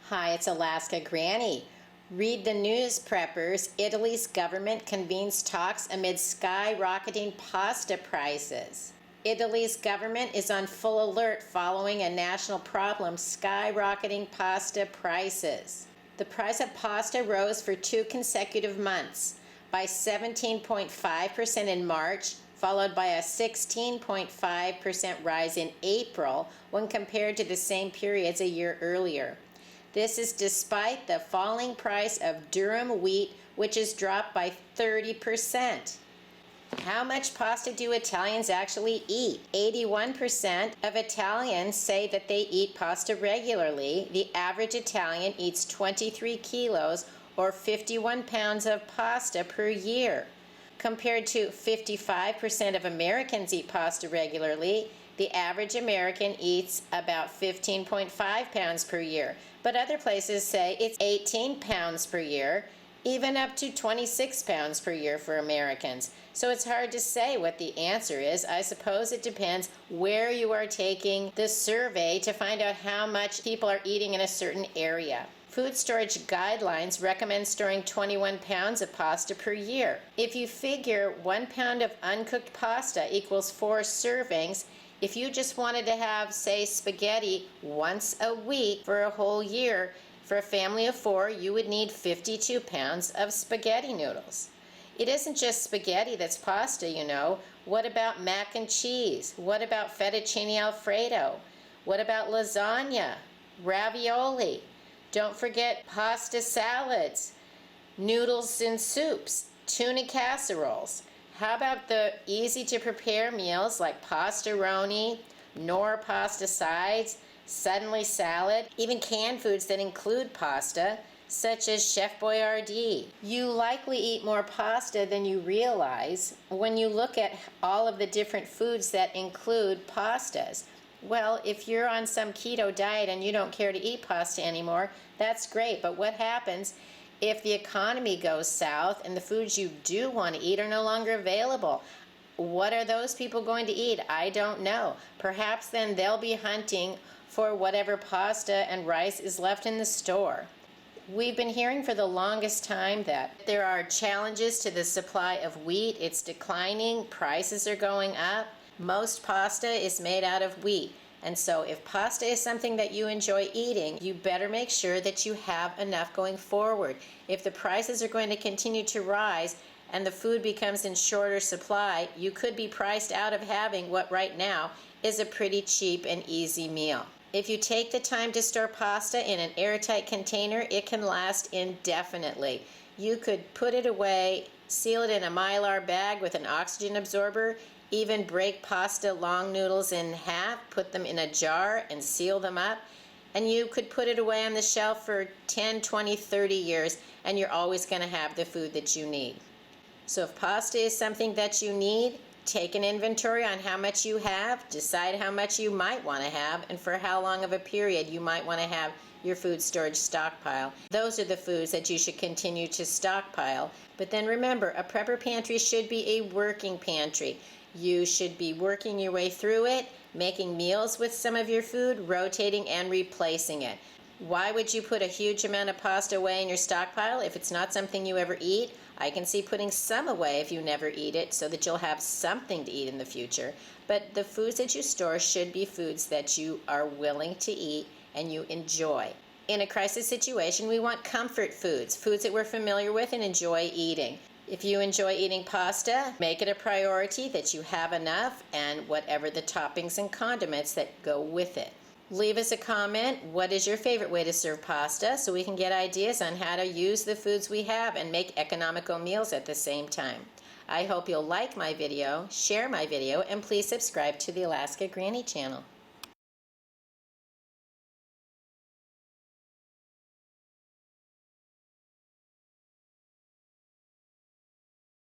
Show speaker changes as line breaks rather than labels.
Hi, it's Alaska Granny. Read the news, preppers. Italy's government convenes talks amid skyrocketing pasta prices. Italy's government is on full alert following a national problem: skyrocketing pasta prices. The price of pasta rose for 2 consecutive months, by 17.5% in March, followed by a 16.5% rise in April when compared to the same periods a year earlier. This is despite the falling price of durum wheat, which has dropped by 30%. How much pasta do Italians actually eat? 81% of Italians say that they eat pasta regularly. The average Italian eats 23 kilos or 51 pounds of pasta per year. Compared to 55% of Americans eat pasta regularly, the average American eats about 15.5 pounds per year. But other places say it's 18 pounds per year, even up to 26 pounds per year for Americans. So it's hard to say what the answer is. I suppose it depends where you are taking the survey to find out how much people are eating in a certain area. Food storage guidelines recommend storing 21 pounds of pasta per year. If you figure 1 pound of uncooked pasta equals 4 servings, if you just wanted to have, say, spaghetti once a week for a whole year, for a family of 4, you would need 52 pounds of spaghetti noodles. It isn't just spaghetti that's pasta, you know. What about mac and cheese? What about fettuccine alfredo? What about lasagna? Ravioli? Don't forget pasta salads, noodles and soups, tuna casseroles. How about the easy-to-prepare meals like pastaroni, nor pasta sides, suddenly salad, even canned foods that include pasta, such as Chef Boyardee? You likely eat more pasta than you realize when you look at all of the different foods that include pastas. Well, if you're on some keto diet and you don't care to eat pasta anymore, that's great. But what happens if the economy goes south and the foods you do want to eat are no longer available? What are those people going to eat? I don't know. Perhaps then they'll be hunting for whatever pasta and rice is left in the store. We've been hearing for the longest time that there are challenges to the supply of wheat. It's declining. Prices are going up. Most pasta is made out of wheat. And so if pasta is something that you enjoy eating, you better make sure that you have enough going forward. If the prices are going to continue to rise and the food becomes in shorter supply, you could be priced out of having what right now is a pretty cheap and easy meal. If you take the time to store pasta in an airtight container, it can last indefinitely. You could put it away, seal it in a Mylar bag with an oxygen absorber, even break pasta long noodles in half, put them in a jar and seal them up, and you could put it away on the shelf for 10, 20, 30 years, and you're always going to have the food that you need. So if pasta is something that you need, take an inventory on how much you have, decide how much you might want to have, and for how long of a period you might want to have your food storage stockpile. Those are the foods that you should continue to stockpile. But then remember, a prepper pantry should be a working pantry. You should be working your way through it, making meals with some of your food, rotating and replacing it. Why would you put a huge amount of pasta away in your stockpile if it's not something you ever eat? I can see putting some away if you never eat it so that you'll have something to eat in the future. But the foods that you store should be foods that you are willing to eat and you enjoy. In a crisis situation, we want comfort foods, foods that we're familiar with and enjoy eating. If you enjoy eating pasta, make it a priority that you have enough and whatever the toppings and condiments that go with it. Leave us a comment. What is your favorite way to serve pasta, so we can get ideas on how to use the foods we have and make economical meals at the same time. I hope you'll like my video, share my video, and please subscribe to the Alaska Granny channel.